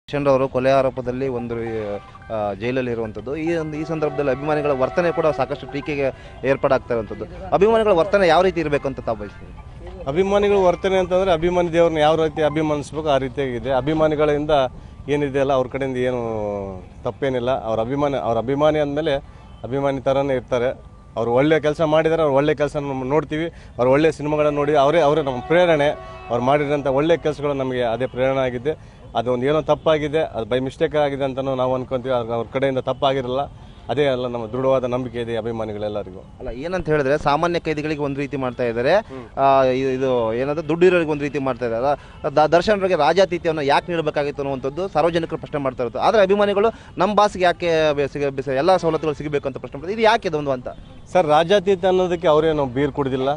ದರ್ಶನ್ ಅವರು ಕೊಲೆ ಆರೋಪದಲ್ಲಿ ಜೈಲಲ್ಲಿ ಇರುವಂಥದ್ದು. ಈ ಸಂದರ್ಭದಲ್ಲಿ ಅಭಿಮಾನಿಗಳ ವರ್ತನೆ ಕೂಡ ಸಾಕಷ್ಟು ಟೀಕೆಗೆ ಏರ್ಪಾಡಾಗ್ತಾ ಇರುವಂಥದ್ದು. ಅಭಿಮಾನಿಗಳ ವರ್ತನೆ ಯಾವ ರೀತಿ ಇರಬೇಕು ಅಂತ ತಾವು ಬಯಸ್ತೀವಿ? ಅಭಿಮಾನಿಗಳ ವರ್ತನೆ ಅಂತಂದರೆ ಅಭಿಮಾನಿ ದೇವ್ರನ್ನ ಯಾವ ರೀತಿ ಅಭಿಮಾನಿಸ್ಬೇಕು ಆ ರೀತಿಯಾಗಿದೆ. ಅಭಿಮಾನಿಗಳಿಂದ ಏನಿದೆ ಅಲ್ಲ ಅವ್ರ ಕಡೆಯಿಂದ ಏನು ತಪ್ಪೇನಿಲ್ಲ. ಅವ್ರ ಅಭಿಮಾನಿ ಅಂದಮೇಲೆ ಅಭಿಮಾನಿ ಥರನೇ ಇರ್ತಾರೆ. ಅವ್ರು ಒಳ್ಳೆ ಕೆಲಸ ಮಾಡಿದ್ದಾರೆ, ಅವ್ರು ಒಳ್ಳೆ ಕೆಲಸ ನೋಡ್ತೀವಿ. ಅವ್ರು ಒಳ್ಳೆ ಸಿನಿಮಾಗಳನ್ನು ನೋಡಿ ಅವರೇ ನಮ್ಮ ಪ್ರೇರಣೆ. ಅವ್ರು ಮಾಡಿರೋಂಥ ಒಳ್ಳೆ ಕೆಲಸಗಳು ನಮಗೆ ಅದೇ ಪ್ರೇರಣೆ ಆಗಿದೆ. ಅದೊಂದು ಏನೋ ತಪ್ಪಾಗಿದೆ, ಅದು ಬೈ ಮಿಸ್ಟೇಕ್ ಆಗಿದೆ ಅಂತಲೂ ನಾವು ಅನ್ಕೊಂತೀವಿ. ಅವ್ರ ಕಡೆಯಿಂದ ತಪ್ಪಾಗಿರಲ್ಲ. ಅದೇ ಅಲ್ಲ ನಮ್ಮ ದೃಢವಾದ ನಂಬಿಕೆ ಇದೆ ಅಭಿಮಾನಿಗಳೆಲ್ಲರಿಗೂ. ಅಲ್ಲ, ಏನಂತ ಹೇಳಿದ್ರೆ ಸಾಮಾನ್ಯ ಕೈದಿಗಳಿಗೆ ಒಂದು ರೀತಿ ಮಾಡ್ತಾ ಇದ್ದಾರೆ, ಇದು ಏನಾದರೂ ದುಡ್ಡು ಇರೋರಿಗೆ ಒಂದು ರೀತಿ ಮಾಡ್ತಾ ಇದ್ದಾರೆ. ದರ್ಶನ್ ಅವರಿಗೆ ರಾಜಾತೀತ್ಯವನ್ನು ಯಾಕೆ ನೀಡಬೇಕಾಗಿತ್ತು ಅನ್ನುವಂಥದ್ದು ಸಾರ್ವಜನಿಕರು ಪ್ರಶ್ನೆ ಮಾಡ್ತಾ ಇರುತ್ತೆ. ಆದರೆ ಅಭಿಮಾನಿಗಳು ನಮ್ಮ ಬಾಸ್ಗೆ ಯಾಕೆ ಎಲ್ಲ ಸವಲತ್ತುಗಳು ಸಿಗಬೇಕು ಅಂತ ಪ್ರಶ್ನೆ ಮಾಡ್ತಾರೆ. ಇದು ಯಾಕೆ ಇದೊಂದು ಅಂತ ಸರ್? ರಾಜಾತೀತ್ಯ ಅನ್ನೋದಕ್ಕೆ ಅವರೇನು ಬೀರ್ ಕುಡಿದಿಲ್ಲ,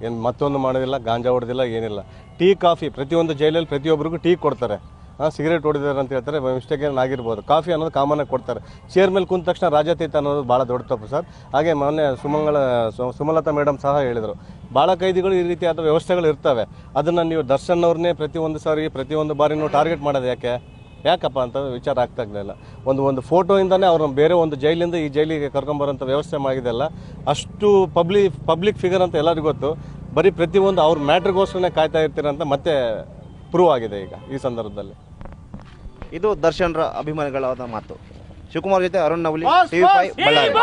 ಏನು ಮತ್ತೊಂದು ಮಾಡೋದಿಲ್ಲ, ಗಾಂಜಾ ಹೊಡೆದಿಲ್ಲ, ಏನಿಲ್ಲ. ಟೀ ಕಾಫಿ ಪ್ರತಿಯೊಂದು ಜೈಲಲ್ಲಿ ಪ್ರತಿಯೊಬ್ಬರಿಗೂ ಟೀ ಕೊಡ್ತಾರೆ. ಸಿಗರೇಟ್ ಹೊಡಿದಾರೆ ಅಂತ ಹೇಳ್ತಾರೆ, ಮಿಸ್ಟೇಕ್ ಏನಾಗಿರ್ಬೋದು. ಕಾಫಿ ಅನ್ನೋದು ಕಾಮನಾಗಿ ಕೊಡ್ತಾರೆ. ಚೇರ್ ಮೇಲೆ ಕುಂತ ತಕ್ಷಣ ರಾಜಾತೀತ ಅನ್ನೋದು ಭಾಳ ದೊಡ್ಡ ತಪ್ಪು ಸರ್. ಹಾಗೆ ಮೊನ್ನೆ ಸುಮಲತಾ ಮೇಡಮ್ ಸಹ ಹೇಳಿದರು, ಭಾಳ ಕೈದಿಗಳು ಈ ರೀತಿಯಾದ ವ್ಯವಸ್ಥೆಗಳು ಇರ್ತವೆ. ಅದನ್ನು ನೀವು ದರ್ಶನ್ ಅವ್ರನ್ನೇ ಪ್ರತಿಯೊಂದು ಬಾರಿನೂ ಟಾರ್ಗೆಟ್ ಮಾಡೋದು ಯಾಕಪ್ಪ ಅಂತ ವಿಚಾರ ಆಗ್ತಾಯಿಲ್ಲ. ಒಂದು ಫೋಟೋಯಿಂದನೇ ಅವ್ರನ್ನ ಬೇರೆ ಒಂದು ಜೈಲಿಂದ ಈ ಜೈಲಿಗೆ ಕರ್ಕೊಂಬರೋಂಥ ವ್ಯವಸ್ಥೆ ಮಾಡಿದೆಲ್ಲ. ಅಷ್ಟು ಪಬ್ಲಿಕ್ ಫಿಗರ್ ಅಂತ ಎಲ್ಲರಿಗೂ ಗೊತ್ತು. ಬರೀ ಪ್ರತಿಯೊಂದು ಅವ್ರ ಮ್ಯಾಟ್ರಿಗೋಸ್ಕರನೇ ಕಾಯ್ತಾ ಇರ್ತೀರಂತ ಮತ್ತೆ ಪ್ರೂವ್ ಆಗಿದೆ ಈಗ ಈ ಸಂದರ್ಭದಲ್ಲಿ. ಇದು ದರ್ಶನ್ರ ಅಭಿಮಾನಿಗಳಾದ ಮಾತು. ಶಿವಕುಮಾರ್ ಜೊತೆ ಅರುಣ್ ನವಲಿ, TV5 ಬಳ್ಳಾರಿ.